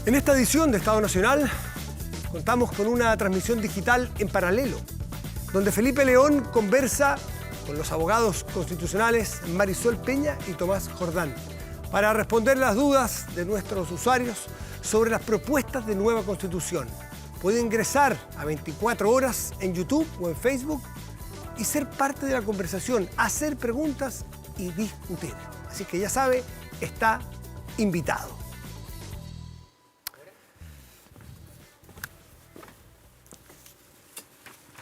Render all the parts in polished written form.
En esta edición de Estado Nacional contamos con una transmisión digital en paralelo, donde Felipe León conversa con los abogados constitucionales Marisol Peña y Tomás Jordán para responder las dudas de nuestros usuarios sobre las propuestas de nueva Constitución. Puede ingresar a 24 horas en YouTube o en Facebook y ser parte de la conversación, hacer preguntas y discutir. Así que ya sabe, está invitado.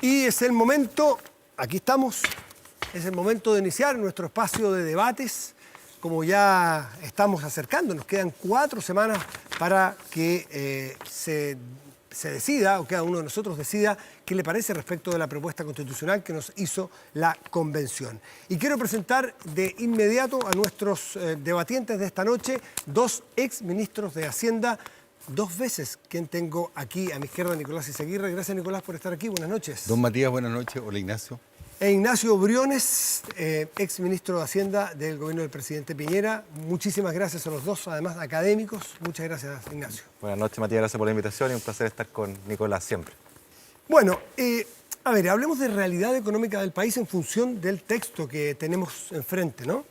Y es el momento, aquí estamos, es el momento de iniciar nuestro espacio de debates. Como ya estamos acercando, nos quedan 4 semanas para que se decida, o cada uno de nosotros decida, qué le parece respecto de la propuesta constitucional que nos hizo la Convención. Y quiero presentar de inmediato a nuestros debatientes de esta noche, 2 exministros de Hacienda, 2 veces quien tengo aquí a mi izquierda, Nicolás Izaguirre. Gracias, Nicolás, por estar aquí. Buenas noches. Don Matías, buenas noches. Hola, Ignacio. E Ignacio Briones, exministro de Hacienda del gobierno del presidente Piñera. Muchísimas gracias a los dos, además académicos. Muchas gracias, Ignacio. Buenas noches, Matías. Gracias por la invitación y un placer estar con Nicolás siempre. Bueno, a ver, hablemos de realidad económica del país en función del texto que tenemos enfrente, ¿no?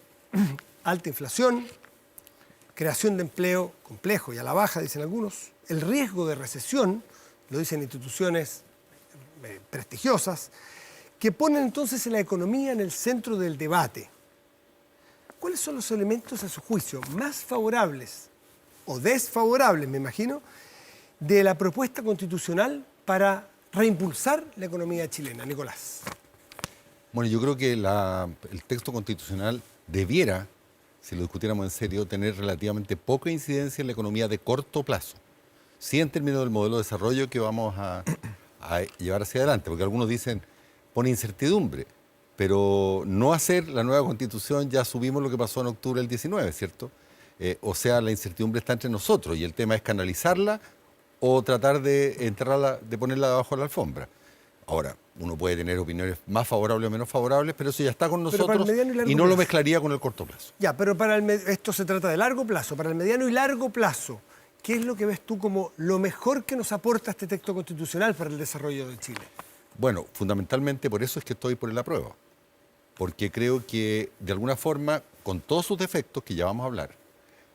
Alta inflación, creación de empleo complejo y a la baja, dicen algunos, el riesgo de recesión, lo dicen instituciones prestigiosas, que ponen entonces la economía en el centro del debate. ¿Cuáles son los elementos, a su juicio, más favorables o desfavorables, me imagino, de la propuesta constitucional para reimpulsar la economía chilena? Nicolás. Bueno, yo creo que el texto constitucional debiera, si lo discutiéramos en serio, tener relativamente poca incidencia en la economía de corto plazo. Sí, en términos del modelo de desarrollo que vamos a llevar hacia adelante, porque algunos dicen pone incertidumbre, pero no hacer la nueva Constitución, ya subimos lo que pasó en octubre del 19, ¿cierto? O sea, la incertidumbre está entre nosotros y el tema es canalizarla o tratar de enterrarla, de ponerla debajo de la alfombra. Ahora, uno puede tener opiniones más favorables o menos favorables, pero eso ya está con nosotros y no lo mezclaría con el corto plazo. Ya, pero esto se trata de largo plazo. Para el mediano y largo plazo, ¿qué es lo que ves tú como lo mejor que nos aporta este texto constitucional para el desarrollo de Chile? Bueno, fundamentalmente por eso es que estoy por el apruebo, porque creo que de alguna forma, con todos sus defectos, que ya vamos a hablar,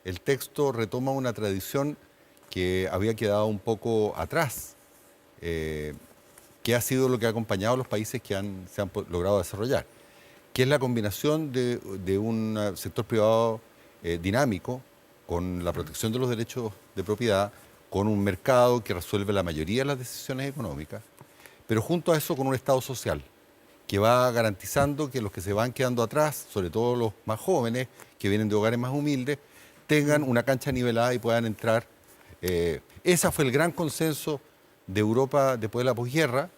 el texto retoma una tradición que había quedado un poco atrás, que ha sido lo que ha acompañado a los países que se han logrado desarrollar, que es la combinación de un sector privado dinámico, con la protección de los derechos de propiedad, con un mercado que resuelve la mayoría de las decisiones económicas, pero junto a eso con un Estado social que va garantizando que los que se van quedando atrás, sobre todo los más jóvenes, que vienen de hogares más humildes, tengan una cancha nivelada y puedan entrar. Ese fue el gran consenso de Europa después de la posguerra,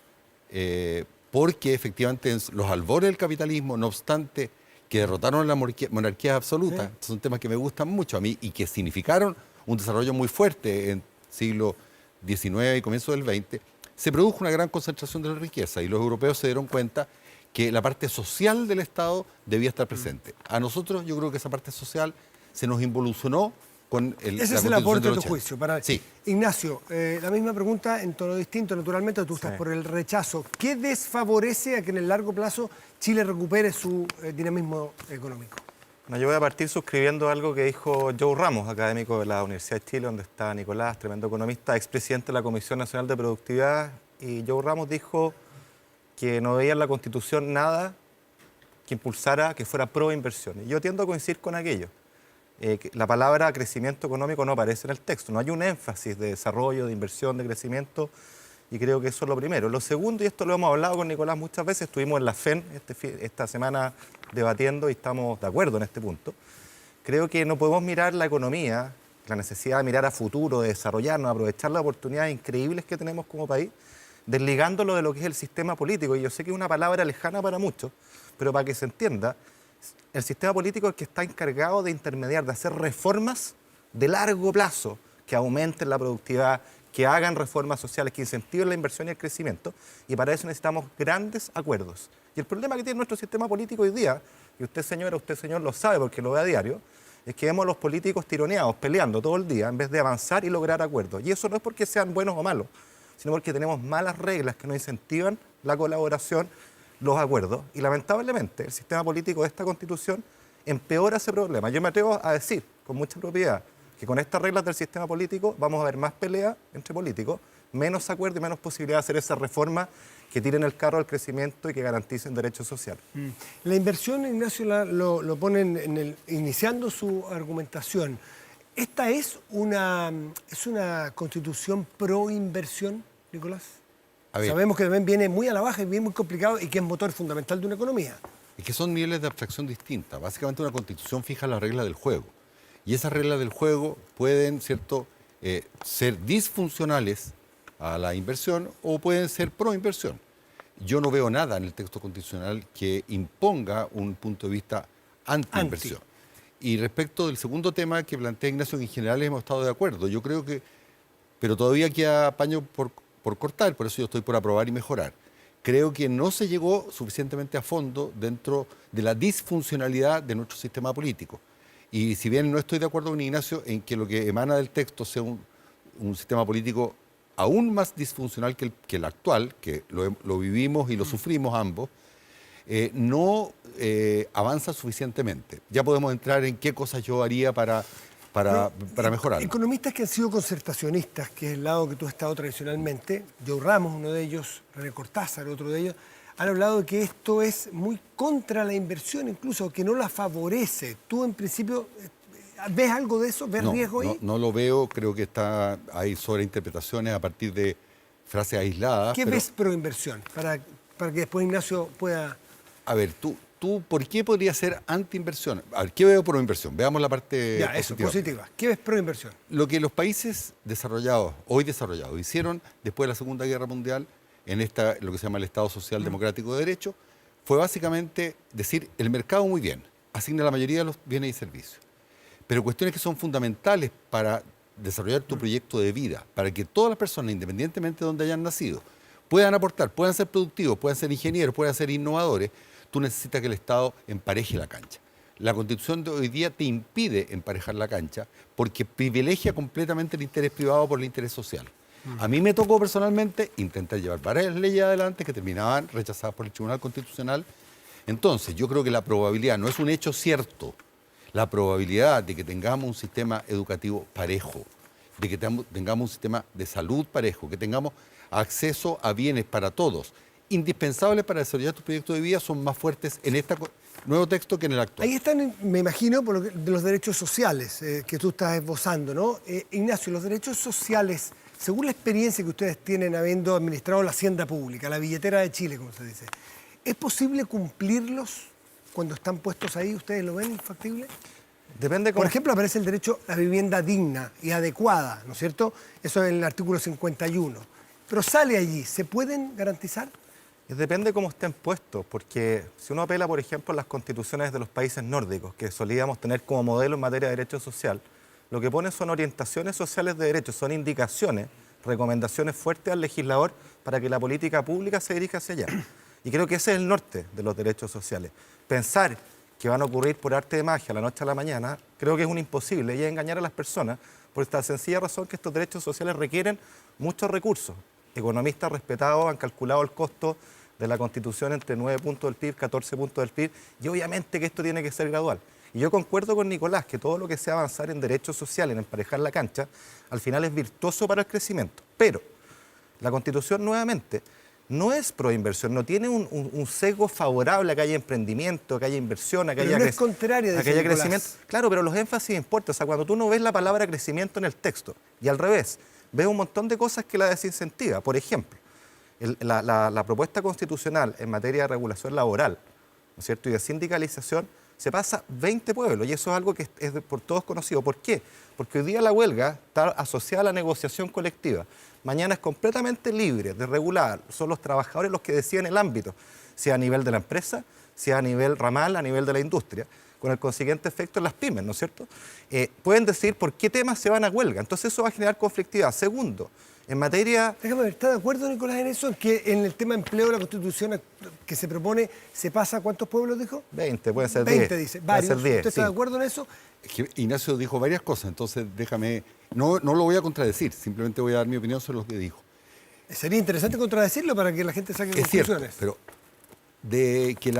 porque efectivamente en los albores del capitalismo, no obstante que derrotaron la monarquía absoluta, son temas que me gustan mucho a mí y que significaron un desarrollo muy fuerte en siglo XIX y comienzo del XX, se produjo una gran concentración de la riqueza y los europeos se dieron cuenta que la parte social del Estado debía estar presente. A nosotros yo creo que esa parte social se nos involucionó con Ese es el aporte de tu juicio. Sí. Ignacio, la misma pregunta en tono distinto, naturalmente, tú estás por el rechazo. ¿Qué desfavorece a que en el largo plazo Chile recupere su dinamismo económico? Bueno, yo voy a partir suscribiendo algo que dijo Joe Ramos, académico de la Universidad de Chile, donde está Nicolás, tremendo economista, expresidente de la Comisión Nacional de Productividad. Y Joe Ramos dijo que no veía en la Constitución nada que impulsara que fuera pro inversión. Y yo tiendo a coincidir con aquello. La palabra crecimiento económico no aparece en el texto, no hay un énfasis de desarrollo, de inversión, de crecimiento, y creo que eso es lo primero. Lo segundo, y esto lo hemos hablado con Nicolás muchas veces, estuvimos en la FEN esta semana debatiendo y estamos de acuerdo en este punto. Creo que no podemos mirar la economía, la necesidad de mirar a futuro, de desarrollarnos, aprovechar las oportunidades increíbles que tenemos como país, desligándolo de lo que es el sistema político. Y yo sé que es una palabra lejana para muchos, pero para que se entienda, el sistema político es el que está encargado de intermediar, de hacer reformas de largo plazo que aumenten la productividad, que hagan reformas sociales, que incentiven la inversión y el crecimiento, y para eso necesitamos grandes acuerdos. Y el problema que tiene nuestro sistema político hoy día, y usted señora, usted señor lo sabe porque lo ve a diario, es que vemos a los políticos tironeados, peleando todo el día, en vez de avanzar y lograr acuerdos. Y eso no es porque sean buenos o malos, sino porque tenemos malas reglas que no incentivan la colaboración, los acuerdos. Y lamentablemente el sistema político de esta Constitución empeora ese problema. Yo me atrevo a decir con mucha propiedad que con estas reglas del sistema político vamos a ver más pelea entre políticos, menos acuerdo y menos posibilidad de hacer esa reforma que tiren el carro al crecimiento y que garanticen derechos sociales. La inversión, Ignacio, lo ponen iniciando su argumentación. ¿Esta es una constitución pro inversión, Nicolás? Sabemos que también viene muy a la baja y viene muy complicado y que es motor fundamental de una economía. Es que son niveles de abstracción distintas. Básicamente una constitución fija las reglas del juego. Y esas reglas del juego pueden, ¿cierto?, ser disfuncionales a la inversión o pueden ser pro inversión. Yo no veo nada en el texto constitucional que imponga un punto de vista anti-inversión. Y respecto del segundo tema que plantea Ignacio, en general hemos estado de acuerdo. Yo creo que, pero todavía queda paño por cortar, por eso yo estoy por aprobar y mejorar. Creo que no se llegó suficientemente a fondo dentro de la disfuncionalidad de nuestro sistema político. Y si bien no estoy de acuerdo con Ignacio en que lo que emana del texto sea un sistema político aún más disfuncional que el actual, que lo vivimos y lo sufrimos ambos, no avanza suficientemente. Ya podemos entrar en qué cosas yo haría para mejorarlo. Economistas que han sido concertacionistas, que es el lado que tú has estado tradicionalmente, Joe Ramos, uno de ellos, René Cortázar, otro de ellos, han hablado de que esto es muy contra la inversión, incluso que no la favorece. ¿Tú en principio ves algo de eso? ¿Ves riesgo ahí? No lo veo, creo que hay sobreinterpretaciones a partir de frases aisladas. ¿Qué ves pro inversión? Para que después Ignacio pueda... A ver, tú, ¿por qué podría ser anti-inversión? A ver, ¿qué veo pro inversión? Veamos la parte positiva. ¿Qué ves pro inversión? Lo que los países hoy desarrollados, hicieron después de la Segunda Guerra Mundial, en lo que se llama el Estado Social Democrático de Derecho, fue básicamente decir, el mercado muy bien, asigna la mayoría de los bienes y servicios. Pero cuestiones que son fundamentales para desarrollar tu proyecto de vida, para que todas las personas, independientemente de donde hayan nacido, puedan aportar, puedan ser productivos, puedan ser ingenieros, puedan ser innovadores, tú necesitas que el Estado empareje la cancha. La Constitución de hoy día te impide emparejar la cancha porque privilegia completamente el interés privado por el interés social. A mí me tocó personalmente intentar llevar varias leyes adelante que terminaban rechazadas por el Tribunal Constitucional. Entonces, yo creo que la probabilidad, no es un hecho cierto, la probabilidad de que tengamos un sistema educativo parejo, de que tengamos un sistema de salud parejo, que tengamos acceso a bienes para todos, indispensables para desarrollar tu proyecto de vida, son más fuertes en este nuevo texto que en el actual. Ahí están, me imagino, de los derechos sociales que tú estás esbozando, ¿no? Ignacio, los derechos sociales, según la experiencia que ustedes tienen habiendo administrado la hacienda pública, la billetera de Chile, como se dice, ¿es posible cumplirlos cuando están puestos ahí? ¿Ustedes lo ven factible? Depende cómo... Por ejemplo, aparece el derecho a la vivienda digna y adecuada, ¿no es cierto? Eso es en el artículo 51. Pero sale allí, ¿se pueden garantizar? Depende cómo estén puestos, porque si uno apela, por ejemplo, a las constituciones de los países nórdicos, que solíamos tener como modelo en materia de derecho social, lo que pone son orientaciones sociales de derechos, son indicaciones, recomendaciones fuertes al legislador para que la política pública se dirija hacia allá. Y creo que ese es el norte de los derechos sociales. Pensar que van a ocurrir por arte de magia la noche a la mañana, creo que es un imposible y es engañar a las personas por esta sencilla razón que estos derechos sociales requieren muchos recursos. Economistas respetados han calculado el costo de la Constitución entre 9 puntos del PIB, 14 puntos del PIB, y obviamente que esto tiene que ser gradual. Y yo concuerdo con Nicolás que todo lo que sea avanzar en derechos sociales, en emparejar la cancha, al final es virtuoso para el crecimiento. Pero la Constitución, nuevamente, no es proinversión, no tiene un sesgo favorable a que haya emprendimiento, a que haya inversión, a que haya crecimiento. Claro, pero los énfasis importan. O sea, cuando tú no ves la palabra crecimiento en el texto, y al revés, ves un montón de cosas que la desincentiva. Por ejemplo, la propuesta constitucional en materia de regulación laboral, ¿no es cierto?, y de sindicalización, se pasa 20 pueblos, y eso es algo que es por todos conocido. ¿Por qué? Porque hoy día la huelga está asociada a la negociación colectiva. Mañana es completamente libre de regular, son los trabajadores los que deciden el ámbito, sea a nivel de la empresa, sea a nivel ramal, a nivel de la industria. con el consiguiente efecto en las pymes, ¿no es cierto? Pueden decir por qué temas se van a huelga. Entonces eso va a generar conflictividad. Segundo, en materia... Déjame ver, ¿está de acuerdo, Nicolás, en eso? Que en el tema empleo, la Constitución que se propone, ¿se pasa a cuántos pueblos, dijo? 20, puede ser 10. 20, dice. Varios. ¿Usted está de acuerdo en eso? Es que Ignacio dijo varias cosas, entonces déjame... No lo voy a contradecir, simplemente voy a dar mi opinión sobre lo que dijo. Sería interesante contradecirlo para que la gente saque Es cierto, conclusiones. pero de que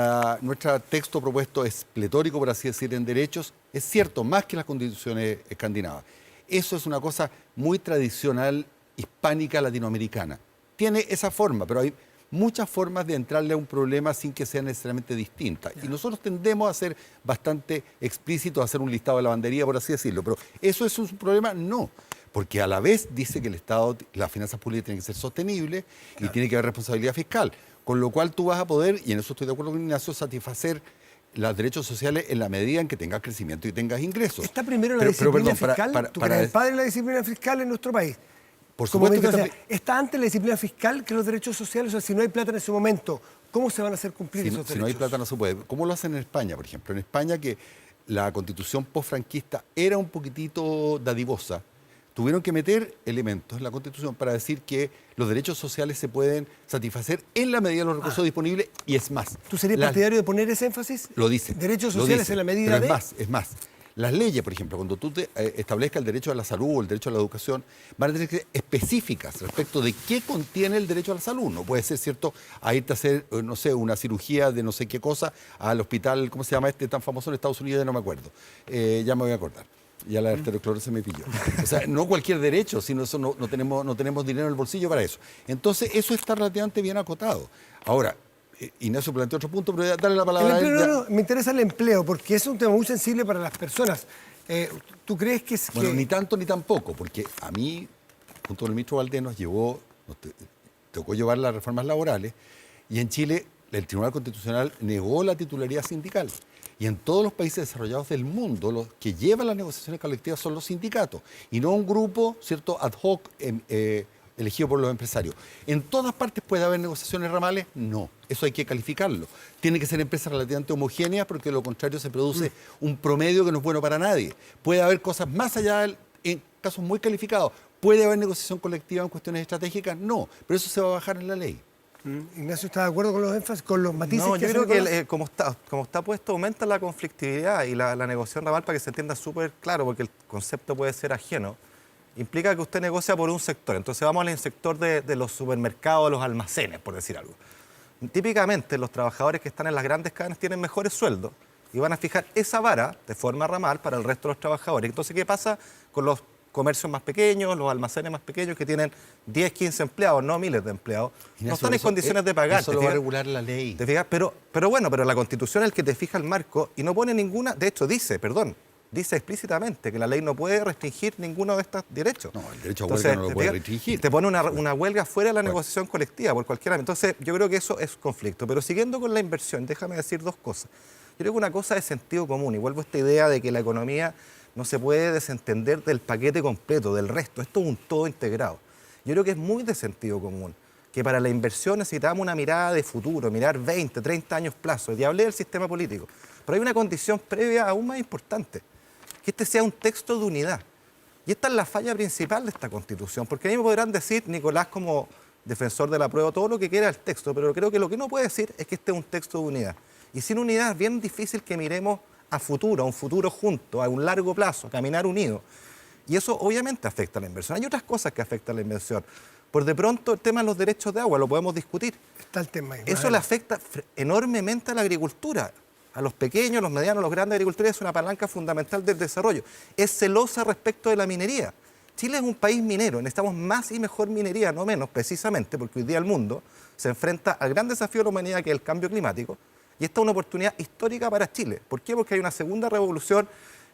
nuestro texto propuesto es pletórico, por así decir, en derechos, es cierto, más que las constituciones escandinavas. Eso es una cosa muy tradicional, hispánica, latinoamericana. Tiene esa forma, pero hay muchas formas de entrarle a un problema sin que sean necesariamente distintas. Y nosotros tendemos a ser bastante explícitos, a hacer un listado de lavandería, por así decirlo. Pero ¿eso es un problema? No. Porque a la vez dice que el Estado, las finanzas públicas tienen que ser sostenibles y tiene que haber responsabilidad fiscal. Con lo cual tú vas a poder, y en eso estoy de acuerdo con Ignacio, satisfacer los derechos sociales en la medida en que tengas crecimiento y tengas ingresos. ¿Está primero la disciplina fiscal? ¿Tú crees el padre de la disciplina fiscal en nuestro país? Por supuesto que ¿está antes la disciplina fiscal que los derechos sociales? O sea, si no hay plata en ese momento, ¿cómo se van a hacer cumplir esos derechos? Si no hay plata no se puede. ¿Cómo lo hacen en España, por ejemplo? En España, que la constitución postfranquista era un poquitito dadivosa, tuvieron que meter elementos en la Constitución para decir que los derechos sociales se pueden satisfacer en la medida de los recursos disponibles, y es más. ¿Tú serías partidario de poner ese énfasis? Lo dice. Derechos sociales en la medida pero es más. Las leyes, por ejemplo, cuando tú establezcas el derecho a la salud o el derecho a la educación, van a tener que ser específicas respecto de qué contiene el derecho a la salud. No puede ser, ¿cierto?, a irte a hacer, no sé, una cirugía de no sé qué cosa al hospital, ¿cómo se llama este tan famoso en Estados Unidos? Ya no me acuerdo. Ya me voy a acordar. Ya la arteriosclerosis se me pilló. O sea, no cualquier derecho, sino eso no tenemos dinero en el bolsillo para eso. Entonces, eso está relativamente bien acotado. Ahora, Ignacio planteó otro punto, pero darle la palabra a él. No, me interesa el empleo, porque es un tema muy sensible para las personas. ¿Tú crees que es Bueno, ni tanto ni tampoco, porque a mí, junto con el ministro Valdés, nos tocó llevar las reformas laborales, y en Chile el Tribunal Constitucional negó la titularidad sindical. Y en todos los países desarrollados del mundo, los que llevan las negociaciones colectivas son los sindicatos, y no un grupo, ¿cierto?, ad hoc elegido por los empresarios. ¿En todas partes puede haber negociaciones ramales? No. Eso hay que calificarlo. Tiene que ser empresas relativamente homogéneas, porque de lo contrario se produce un promedio que no es bueno para nadie. Puede haber cosas más allá, en casos muy calificados. ¿Puede haber negociación colectiva en cuestiones estratégicas? No. Pero eso se va a bajar en la ley. Ignacio, ¿está de acuerdo con los énfasis, con los matices? No, yo creo que como está puesto, aumenta la conflictividad y la negociación ramal, para que se entienda súper claro, porque el concepto puede ser ajeno, implica que usted negocia por un sector. Entonces vamos al sector de los supermercados, de los almacenes, por decir algo. Típicamente los trabajadores que están en las grandes cadenas tienen mejores sueldos y van a fijar esa vara de forma ramal para el resto de los trabajadores. Entonces, ¿qué pasa con los comercios más pequeños, los almacenes más pequeños que tienen 10, 15 empleados, no miles de empleados? No están en condiciones de pagar. Eso lo va a regular la ley. ¿Te fijas? Pero la Constitución es el que te fija el marco y no pone ninguna, de hecho dice explícitamente que la ley no puede restringir ninguno de estos derechos. No, el derecho a huelga no lo puede restringir. Te pone una huelga fuera de la negociación colectiva por cualquiera. Entonces, yo creo que eso es conflicto. Pero siguiendo con la inversión, déjame decir dos cosas. Yo creo que una cosa es sentido común, y vuelvo a esta idea de que la economía no se puede desentender del paquete completo, del resto. Esto es un todo integrado. Yo creo que es muy de sentido común que para la inversión necesitamos una mirada de futuro, mirar 20, 30 años plazo. Y hablé del sistema político. Pero hay una condición previa aún más importante, que este sea un texto de unidad. Y esta es la falla principal de esta Constitución, porque a mí me podrán decir, Nicolás, como defensor de la prueba, todo lo que quiera del texto, pero creo que lo que no puede decir es que este es un texto de unidad. Y sin unidad es bien difícil que miremos a futuro, a un futuro junto, a un largo plazo, a caminar unidos. Y eso obviamente afecta a la inversión. Hay otras cosas que afectan a la inversión. Por de pronto, el tema de los derechos de agua, lo podemos discutir. Está el tema ahí. Eso le afecta enormemente a la agricultura. A los pequeños, los medianos, los grandes agricultores, es una palanca fundamental del desarrollo. Es celosa respecto de la minería. Chile es un país minero, necesitamos más y mejor minería, no menos, precisamente porque hoy día el mundo se enfrenta al gran desafío de la humanidad, que es el cambio climático, y esta es una oportunidad histórica para Chile. ¿Por qué? Porque hay una segunda revolución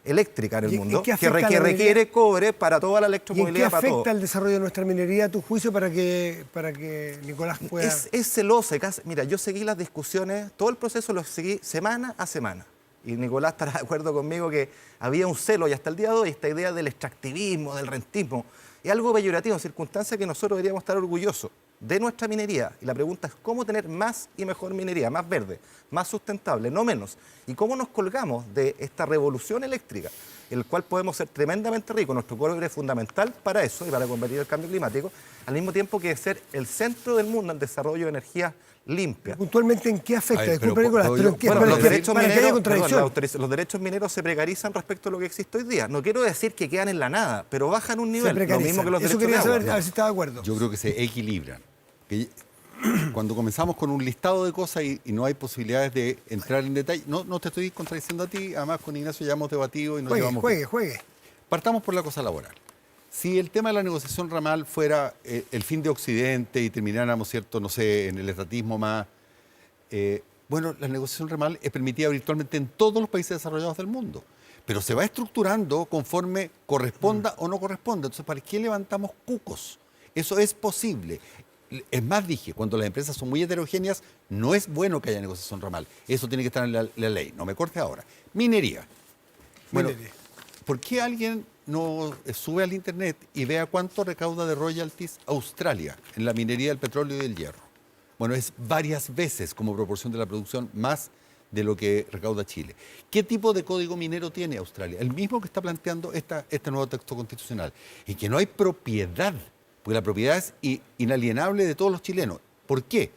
eléctrica en el mundo que requiere cobre para toda la electromovilidad. ¿Y qué afecta el desarrollo de nuestra minería, a tu juicio, para que Nicolás pueda...? Es celosa. Mira, yo seguí las discusiones, todo el proceso lo seguí semana a semana. Y Nicolás estará de acuerdo conmigo que había un celo, y hasta el día de hoy, esta idea del extractivismo, del rentismo, es algo peyorativo, circunstancia que nosotros deberíamos estar orgullosos de nuestra minería. Y la pregunta es cómo tener más y mejor minería, más verde, más sustentable, no menos. Y cómo nos colgamos de esta revolución eléctrica, en el cual podemos ser tremendamente ricos. Nuestro cobre es fundamental para eso y para combatir el cambio climático, al mismo tiempo que ser el centro del mundo en desarrollo de energías limpias. ¿Puntualmente en qué afecta? A ver, Disculpe, pero Nicolás, puedo pero yo- ¿en qué? Bueno, Para los que- derechos para que haya mineros, contradicción. los derechos mineros se precarizan respecto a lo que existe hoy día. No quiero decir que quedan en la nada, pero bajan un Se nivel, lo precarizan. mismo que los Eso derechos quería de saber, agua. a ver si está de acuerdo. Yo creo que se equilibran. Que cuando comenzamos con un listado de cosas y no hay posibilidades de entrar en detalle, no te estoy contradiciendo a ti, además con Ignacio ya hemos debatido y nos llevamos bien. Juegue. Partamos por la cosa laboral. Si el tema de la negociación ramal fuera el fin de Occidente y termináramos, cierto, no sé, en el estatismo más... bueno, la negociación ramal es permitida virtualmente en todos los países desarrollados del mundo, pero se va estructurando conforme corresponda o no corresponda. Entonces, ¿para qué levantamos cucos? Eso es posible. Es más, dije, cuando las empresas son muy heterogéneas, no es bueno que haya negociación ramal. Eso tiene que estar en la ley. No me corte ahora. Minería. Bueno, Minería. ¿por qué alguien no sube al internet y vea cuánto recauda de royalties Australia en la minería del petróleo y del hierro? Bueno, es varias veces como proporción de la producción más de lo que recauda Chile. ¿Qué tipo de código minero tiene Australia? El mismo que está planteando este nuevo texto constitucional. Y que no hay propiedad, porque la propiedad es inalienable de todos los chilenos. ¿Por qué?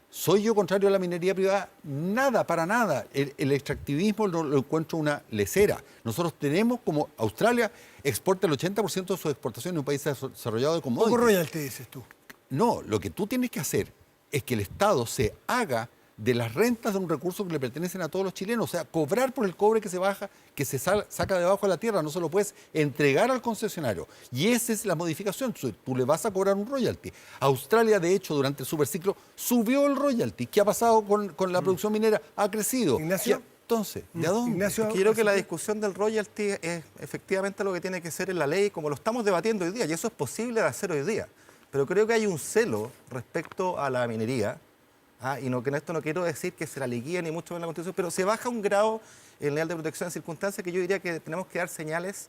¿Soy yo contrario a la minería privada? Nada, para nada. El extractivismo lo encuentro una lesera. Nosotros tenemos, como Australia exporta el 80% de su exportación en un país desarrollado de commodities. Poco royalty, dices tú. No, lo que tú tienes que hacer es que el Estado se haga de las rentas de un recurso que le pertenecen a todos los chilenos. O sea, cobrar por el cobre que se baja, que se saca de abajo de la tierra, no se lo puedes entregar al concesionario. Y esa es la modificación. Tú le vas a cobrar un royalty. Australia, de hecho, durante el superciclo subió el royalty. ¿Qué ha pasado con la producción minera? Ha crecido. Ignacio. Entonces, ¿de dónde? Ignacio, Es que yo creo que la discusión del royalty es efectivamente lo que tiene que ser en la ley, como lo estamos debatiendo hoy día, y eso es posible de hacer hoy día. Pero creo que hay un celo respecto a la minería, y no, que en esto no quiero decir que se la liquide ni mucho en la Constitución, pero se baja un grado el nivel de protección en circunstancias que yo diría que tenemos que dar señales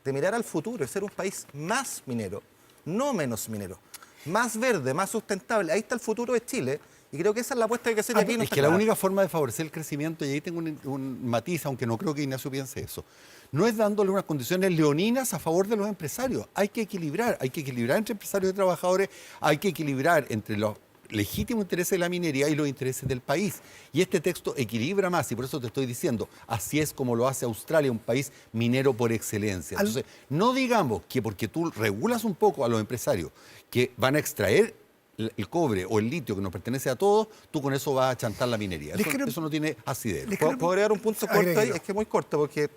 de mirar al futuro, de ser un país más minero, no menos minero, más verde, más sustentable. Ahí está el futuro de Chile. Y creo que esa es la apuesta que hay que hacer aquí. No Es está que la clara. única forma de favorecer el crecimiento, y ahí tengo un matiz, aunque no creo que Ignacio piense eso, no es dándole unas condiciones leoninas a favor de los empresarios. Hay que equilibrar entre empresarios y trabajadores, hay que equilibrar entre los legítimos intereses de la minería y los intereses del país. Y este texto equilibra más, y por eso te estoy diciendo, así es como lo hace Australia, un país minero por excelencia. Entonces, no digamos que porque tú regulas un poco a los empresarios que van a extraer el cobre o el litio que nos pertenece a todos, tú con eso vas a chantar la minería. Eso no tiene asidero. ¿Puedo agregar un punto corto ahí? Agréguelo. Es que muy corto, porque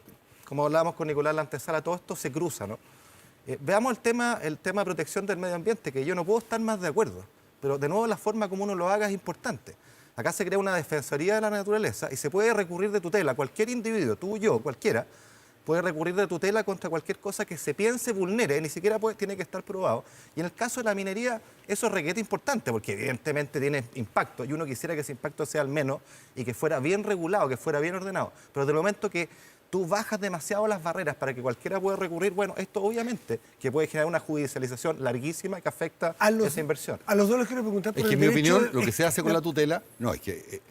como hablábamos con Nicolás en la antesala, todo esto se cruza, ¿no? Veamos el tema de protección del medio ambiente, que yo no puedo estar más de acuerdo, pero de nuevo la forma como uno lo haga es importante. Acá se crea una defensoría de la naturaleza y se puede recurrir de tutela. Cualquier individuo, tú, yo, cualquiera, puede recurrir de tutela contra cualquier cosa que se piense vulnere, ni siquiera tiene que estar probado. Y en el caso de la minería, eso es requete importante, porque evidentemente tiene impacto, y uno quisiera que ese impacto sea al menos y que fuera bien regulado, que fuera bien ordenado. Pero del momento que tú bajas demasiado las barreras para que cualquiera pueda recurrir, bueno, esto obviamente que puede generar una judicialización larguísima que afecta esa inversión. A los dos les quiero preguntar por Es que el en mi derecho opinión, de- lo que se hace con la tutela, no, es que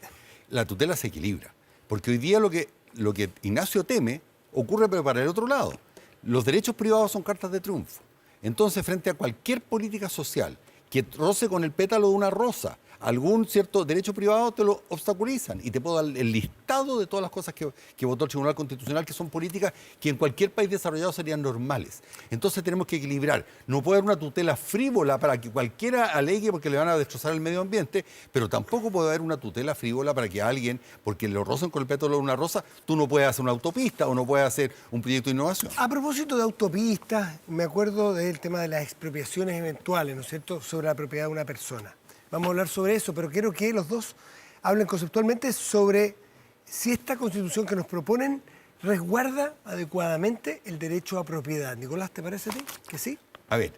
la tutela se equilibra. Porque hoy día lo que Ignacio teme ocurre pero para el otro lado. Los derechos privados son cartas de triunfo. Entonces, frente a cualquier política social que roce con el pétalo de una rosa algún cierto derecho privado, te lo obstaculizan. Y te puedo dar el listado de todas las cosas que votó el Tribunal Constitucional, que son políticas que en cualquier país desarrollado serían normales. Entonces tenemos que equilibrar. No puede haber una tutela frívola para que cualquiera alegue porque le van a destrozar el medio ambiente, pero tampoco puede haber una tutela frívola para que alguien, porque lo rocen con el pétalo de una rosa, tú no puedes hacer una autopista o no puedes hacer un proyecto de innovación. A propósito de autopistas, me acuerdo del tema de las expropiaciones eventuales, ¿no es cierto?, sobre la propiedad de una persona. Vamos a hablar sobre eso, pero quiero que los dos hablen conceptualmente sobre si esta Constitución que nos proponen resguarda adecuadamente el derecho a propiedad. Nicolás, ¿te parece a ti que sí? A ver,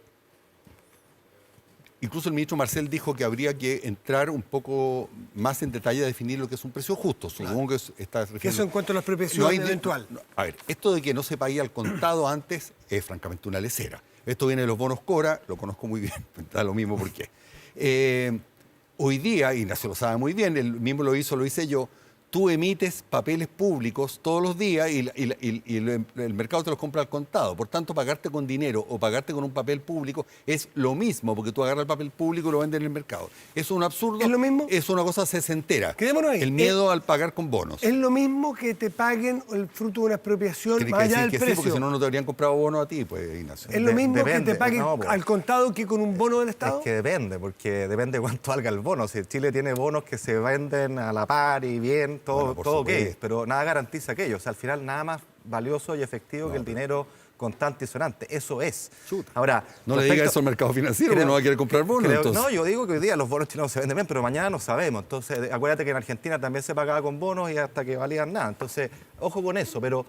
incluso el ministro Marcel dijo que habría que entrar un poco más en detalle a definir lo que es un precio justo. Supongo que está refiriendo... Que eso en cuanto a la expropiación eventual. A ver, esto de que no se pague al contado antes es francamente una lesera. Esto viene de los bonos Cora, lo conozco muy bien, da lo mismo por qué. Hoy día, Ignacio lo sabe muy bien, él mismo lo hice yo, tú emites papeles públicos todos los días y el mercado te los compra al contado. Por tanto, pagarte con dinero o pagarte con un papel público es lo mismo, porque tú agarras el papel público y lo vendes en el mercado. Eso es un absurdo. ¿Es lo mismo? Es una cosa sesentera. Quedémonos ahí. El miedo al pagar con bonos. Es lo mismo que te paguen el fruto de una expropiación Tiene más que allá decir del que precio. sí, porque si no, no te habrían comprado bonos a ti, pues, Ignacio. Es lo mismo Depende, que te paguen no, pues. al contado que con un bono del Estado. Es que depende, porque depende cuánto valga el bono. Si Chile tiene bonos que se venden a la par y bien, todo, Bueno, por todo ok, supuesto. pero nada garantiza aquello. O sea, al final nada más valioso y efectivo que el dinero constante y sonante. Eso es. Chuta. Ahora, No le respecto- digas eso al mercado financiero, Creo- porque no va a querer comprar bonos. Entonces. No, yo digo que hoy día los bonos chilenos se venden bien, pero mañana no sabemos. Entonces, acuérdate que en Argentina también se pagaba con bonos y hasta que valían nada. Entonces, ojo con eso. Pero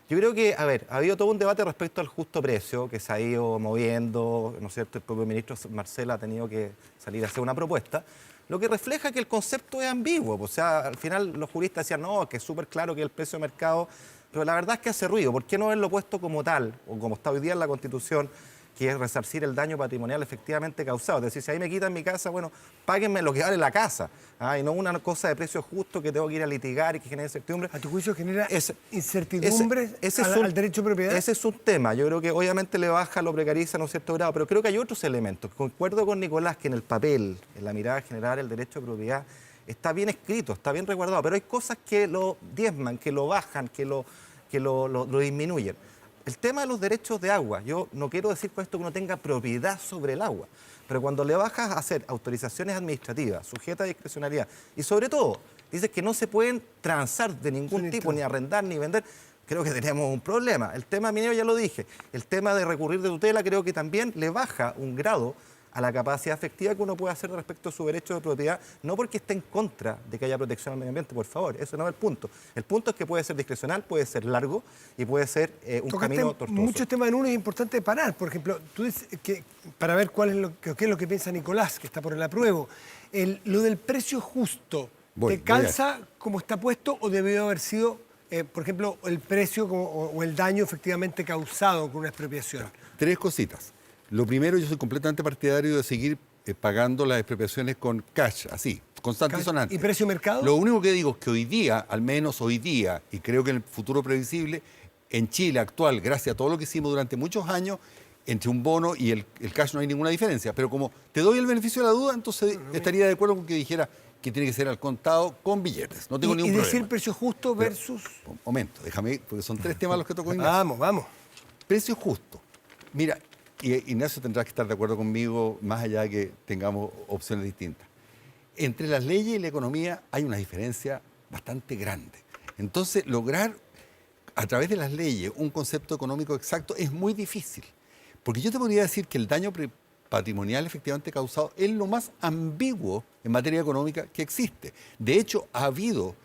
yo creo que, a ver, ha habido todo un debate respecto al justo precio que se ha ido moviendo, ¿no es cierto? El propio ministro Marcel ha tenido que salir a hacer una propuesta, lo que refleja que el concepto es ambiguo. O sea, al final los juristas decían, no, que es súper claro que el precio de mercado, pero la verdad es que hace ruido. ¿Por qué no haberlo puesto como tal, o como está hoy día en la Constitución, que es resarcir el daño patrimonial efectivamente causado? Es decir, si ahí me quitan mi casa, bueno, páguenme lo que vale la casa, y no una cosa de precio justo que tengo que ir a litigar y que genere incertidumbre. ¿A tu juicio genera Ese- incertidumbre ese es al derecho de propiedad? Ese es un tema. Yo creo que obviamente le baja, lo precariza en un cierto grado, pero creo que hay otros elementos. Concuerdo con Nicolás que en el papel, en la mirada general, el derecho de propiedad está bien escrito, está bien resguardado, pero hay cosas que lo diezman, que lo bajan, que lo disminuyen. El tema de los derechos de agua, yo no quiero decir con esto que uno tenga propiedad sobre el agua, pero cuando le bajas a hacer autorizaciones administrativas, sujetas a discrecionalidad, y sobre todo, dices que no se pueden transar de ningún tipo, ni arrendar, ni vender, creo que tenemos un problema. El tema minero ya lo dije, el tema de recurrir de tutela creo que también le baja un grado a la capacidad efectiva que uno puede hacer respecto a su derecho de propiedad, no porque esté en contra de que haya protección al medio ambiente, por favor, eso no es el punto. El punto es que puede ser discrecional, puede ser largo y puede ser un Tocaste camino tortuoso. muchos temas en uno y es importante parar. Por ejemplo, tú dices que para ver qué es lo que piensa Nicolás, que está por el apruebo, lo del precio justo, ¿te calza como está puesto o debió haber sido, por ejemplo, el precio o el daño efectivamente causado con una expropiación? Tres cositas. Lo primero, yo soy completamente partidario de seguir pagando las expropiaciones con cash, así, constante y sonante. ¿Y precio mercado? Lo único que digo es que hoy día, al menos hoy día, y creo que en el futuro previsible, en Chile actual, gracias a todo lo que hicimos durante muchos años, entre un bono y el cash no hay ninguna diferencia. Pero como te doy el beneficio de la duda, entonces estaría de acuerdo con que dijera que tiene que ser al contado con billetes. No tengo ningún problema. ¿Y decir precio justo versus...? Un momento, déjame, porque son tres temas los que tocó Ignacio. Vamos. Precio justo. Mira, y Ignacio tendrá que estar de acuerdo conmigo, más allá de que tengamos opciones distintas. Entre las leyes y la economía hay una diferencia bastante grande. Entonces, lograr a través de las leyes un concepto económico exacto es muy difícil. Porque yo te podría decir que el daño patrimonial efectivamente causado es lo más ambiguo en materia económica que existe. De hecho, ha habido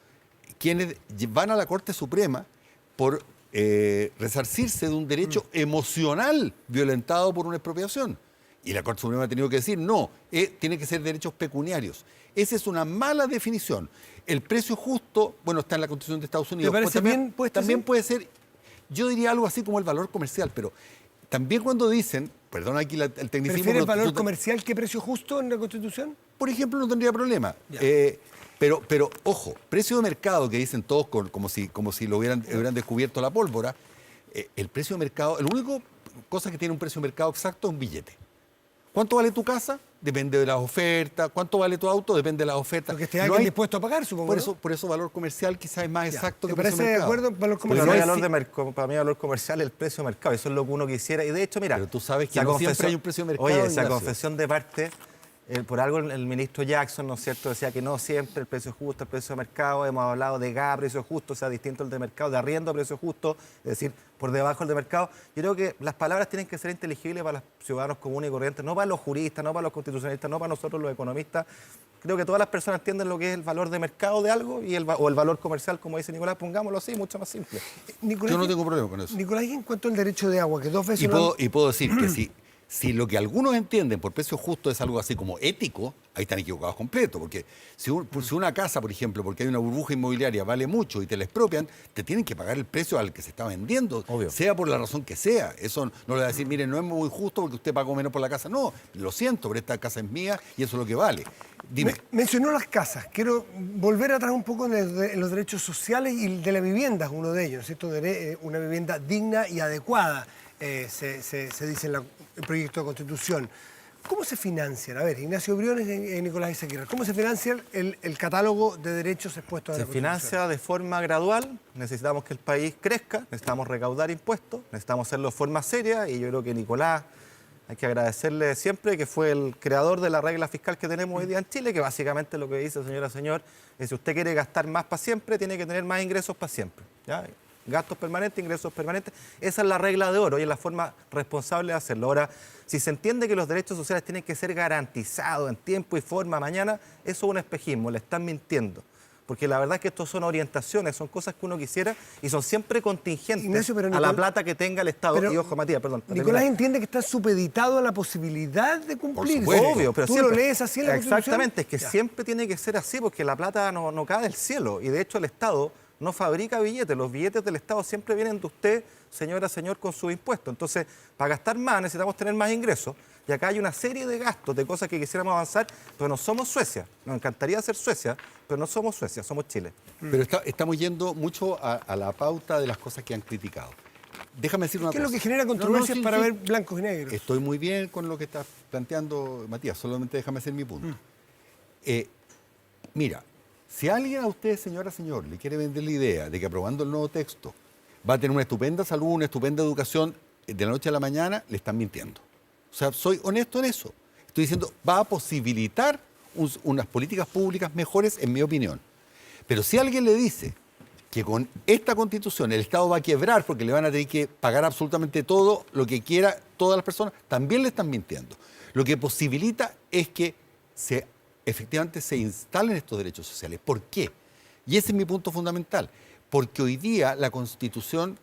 quienes van a la Corte Suprema por resarcirse de un derecho emocional violentado por una expropiación. Y la Corte Suprema ha tenido que decir, no, tiene que ser derechos pecuniarios. Esa es una mala definición. El precio justo, bueno, está en la Constitución de Estados Unidos. ¿Te parece bien puesto también así? puede ser, yo diría algo así como el valor comercial, pero también cuando dicen, perdón aquí el tecnicismo... ¿Prefiere el valor tú- comercial que precio justo en la Constitución? por ejemplo, no tendría problema. Ya. Pero, ojo, precio de mercado que dicen todos como si lo hubieran descubierto la pólvora, el precio de mercado, la única cosa que tiene un precio de mercado exacto es un billete. ¿Cuánto vale tu casa? Depende de las ofertas. ¿Cuánto vale tu auto? Depende de las ofertas. Porque esté No alguien hay- dispuesto a pagar, supongo. por eso valor comercial quizás es más Ya. exacto ¿Te que precio parece de de mercado. acuerdo valor Para comercial? mí, no es- para mí, valor comercial es el precio de mercado. Eso es lo que uno quisiera. Y de hecho, mira... Pero tú sabes que esa no siempre confesión- hay un precio de mercado, Oye, esa Ignacio. confesión de parte, por algo el ministro Jackson, ¿no es cierto?, decía que no siempre el precio justo, el precio de mercado. Hemos hablado de GA, precio justo, o sea, distinto al de mercado, de arriendo, precio justo, es decir, por debajo del de mercado. Yo creo que las palabras tienen que ser inteligibles para los ciudadanos comunes y corrientes, no para los juristas, no para los constitucionalistas, no para nosotros los economistas. Creo que todas las personas entienden lo que es el valor de mercado de algo o el valor comercial, como dice Nicolás, pongámoslo así, mucho más simple. Nicolás, Yo no tengo problema con eso. Nicolás, y en cuanto al derecho de agua, que dos veces... Y puedo decir que Si lo que algunos entienden por precio justo es algo así como ético, ahí están equivocados completo, porque si una casa, por ejemplo, porque hay una burbuja inmobiliaria, vale mucho y te la expropian, te tienen que pagar el precio al que se está vendiendo, Obvio. sea por la razón que sea. Eso no le va a decir, miren, no es muy justo porque usted pagó menos por la casa. No, lo siento, pero esta casa es mía y eso es lo que vale. Dime. Mencionó las casas. Quiero volver atrás un poco en los derechos sociales y de la vivienda es uno de ellos, ¿cierto? Una vivienda digna y adecuada, se dice en el proyecto de Constitución. ¿Cómo se financian? A ver, Ignacio Briones y Nicolás Ezequiel, ¿cómo se financia el catálogo de derechos expuestos a la Se Constitución? financia de forma gradual, necesitamos que el país crezca, necesitamos recaudar impuestos, necesitamos hacerlo de forma seria y yo creo que Nicolás, hay que agradecerle siempre que fue el creador de la regla fiscal que tenemos hoy día en Chile, que básicamente lo que dice, señor, es si usted quiere gastar más para siempre, tiene que tener más ingresos para siempre. ¿Ya? Gastos permanentes, ingresos permanentes. Esa es la regla de oro y es la forma responsable de hacerlo. Ahora, si se entiende que los derechos sociales tienen que ser garantizados en tiempo y forma mañana, eso es un espejismo, le están mintiendo. Porque la verdad es que estos son orientaciones, son cosas que uno quisiera y son siempre contingentes, Ignacio, pero a la plata que tenga el Estado. Y ojo, Matías, perdón. Nicolás entiende que está supeditado a la posibilidad de cumplir. supuesto. Obvio, pero ¿Tú siempre, lo lees así en la Constitución? Exactamente, es que Ya. siempre tiene que ser así porque la plata no cae del cielo. Y de hecho el Estado no fabrica billetes. Los billetes del Estado siempre vienen de usted, señora, señor, con su impuesto. Entonces, para gastar más necesitamos tener más ingresos. Y acá hay una serie de gastos, de cosas que quisiéramos avanzar, pero no somos Suecia. Nos encantaría ser Suecia, pero no somos Suecia, somos Chile. Pero estamos yendo mucho a la pauta de las cosas que han criticado. Déjame decir una ¿Qué cosa. es lo que genera No, no, controversias sí, para sí. ver blancos y negros? Estoy muy bien con lo que estás planteando, Matías, solamente déjame hacer mi punto. Mira, si alguien a usted, señora, señor, le quiere vender la idea de que aprobando el nuevo texto va a tener una estupenda salud, una estupenda educación de la noche a la mañana, le están mintiendo. O sea, soy honesto en eso. Estoy diciendo, va a posibilitar unas políticas públicas mejores, en mi opinión. Pero si alguien le dice que con esta Constitución el Estado va a quebrar porque le van a tener que pagar absolutamente todo lo que quiera todas las personas, también le están mintiendo. Lo que posibilita es que efectivamente se instalen estos derechos sociales. ¿Por qué? Y ese es mi punto fundamental. Porque hoy día la Constitución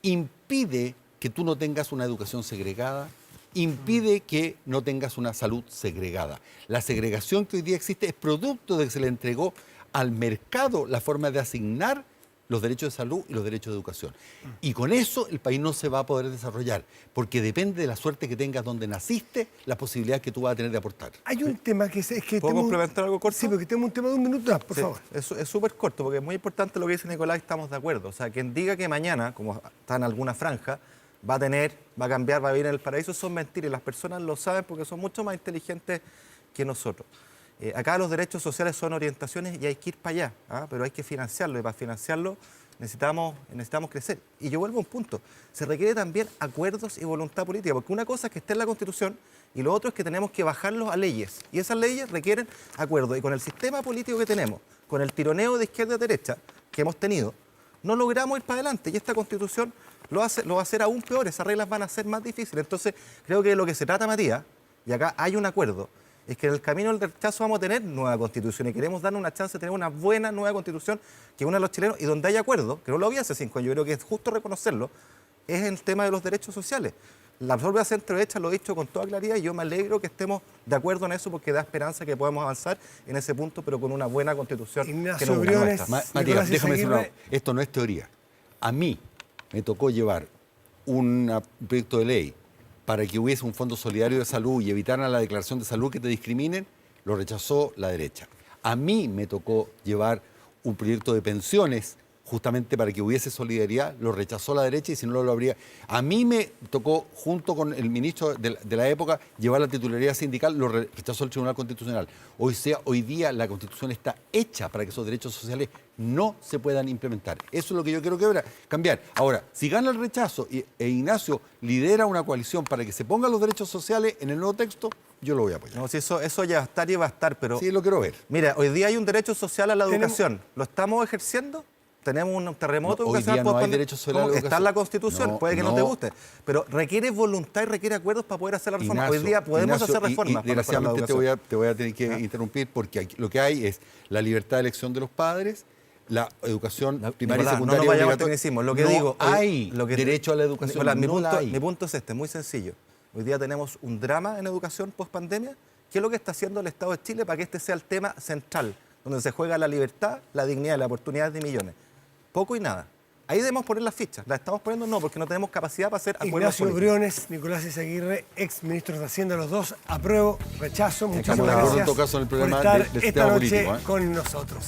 impide que tú no tengas una educación segregada, impide que no tengas una salud segregada. La segregación que hoy día existe es producto de que se le entregó al mercado la forma de asignar los derechos de salud y los derechos de educación. Y con eso el país no se va a poder desarrollar, porque depende de la suerte que tengas donde naciste, la posibilidad que tú vas a tener de aportar. Hay un tema que es que... ¿Puedo complementar algo corto? Sí, porque tenemos un tema de un minuto, por Sí, favor. es súper corto, porque es muy importante lo que dice Nicolás y estamos de acuerdo. O sea, quien diga que mañana, como está en alguna franja, va a cambiar, va a vivir en el paraíso, son mentiras. Y las personas lo saben porque son mucho más inteligentes que nosotros. Acá los derechos sociales son orientaciones y hay que ir para allá, ¿ah? Pero hay que financiarlo y para financiarlo necesitamos crecer. Y yo vuelvo a un punto, se requiere también acuerdos y voluntad política, porque una cosa es que esté en la Constitución y lo otro es que tenemos que bajarlos a leyes. Y esas leyes requieren acuerdos. Y con el sistema político que tenemos, con el tironeo de izquierda a derecha que hemos tenido, no logramos ir para adelante. Y esta Constitución lo va a hacer aún peor, esas reglas van a ser más difíciles. Entonces, creo que de lo que se trata, Matías, y acá hay un acuerdo, es que en el camino del rechazo vamos a tener nueva Constitución y queremos darnos una chance de tener una buena nueva Constitución que una a los chilenos y donde haya acuerdo, que no lo había hace 5 años, yo creo que es justo reconocerlo, es el tema de los derechos sociales. La propia centro-derecha lo ha dicho con toda claridad y yo me alegro que estemos de acuerdo en eso porque da esperanza que podamos avanzar en ese punto, pero con una buena Constitución Ignacio que no es la Briones. nuestra. Nicolás Matías, déjame decir Ezequiel. esto no es teoría. A mí me tocó llevar un proyecto de ley para que hubiese un fondo solidario de salud y evitaran la declaración de salud que te discriminen, lo rechazó la derecha. A mí me tocó llevar un proyecto de pensiones justamente para que hubiese solidaridad, lo rechazó la derecha y si no lo habría... A mí me tocó, junto con el ministro de la época, llevar la titularidad sindical, lo rechazó el Tribunal Constitucional. Hoy día la Constitución está hecha para que esos derechos sociales no se puedan implementar. Eso es lo que yo quiero cambiar. Ahora, si gana el rechazo e Ignacio lidera una coalición para que se pongan los derechos sociales en el nuevo texto, yo lo voy a apoyar. No, si eso ya va a estar y va a estar, pero... Sí, lo quiero ver. Mira, hoy día hay un derecho social a la Tenemos- educación. ¿Lo estamos ejerciendo? Tenemos un terremoto No, hoy educacional. día no hay post- derecho social a la ¿Cómo? Está en la educación. Constitución, No, puede que no te no. guste, pero requiere voluntad y requiere acuerdos para poder hacer la reforma. Ignacio, hoy día podemos Ignacio, hacer reformas. Y para mejorar la desgraciadamente educación. te voy a tener que interrumpir porque lo que hay es la libertad de elección de los padres, la educación primaria y Nicolás, secundaria no nos vayamos al obligatoria. tecnicismo. Lo que No digo, hay lo que- derecho a la educación. Nicolás, no la hay. mi punto es este, muy sencillo. Hoy día tenemos un drama en educación post-pandemia. ¿Qué es lo que está haciendo el Estado de Chile para que este sea el tema central, donde se juega la libertad, la dignidad y la oportunidad de millones? Poco y nada. Ahí debemos poner las fichas. ¿Las estamos poniendo? No, porque no tenemos capacidad para hacer acuerdos Ignacio políticos. Briones, Nicolás Izaguirre, ex ministros de Hacienda, los dos, apruebo, rechazo. Muchísimas Estamos de acuerdo gracias en todo caso en el por problema estar del esta sistema noche político, ¿eh? con nosotros.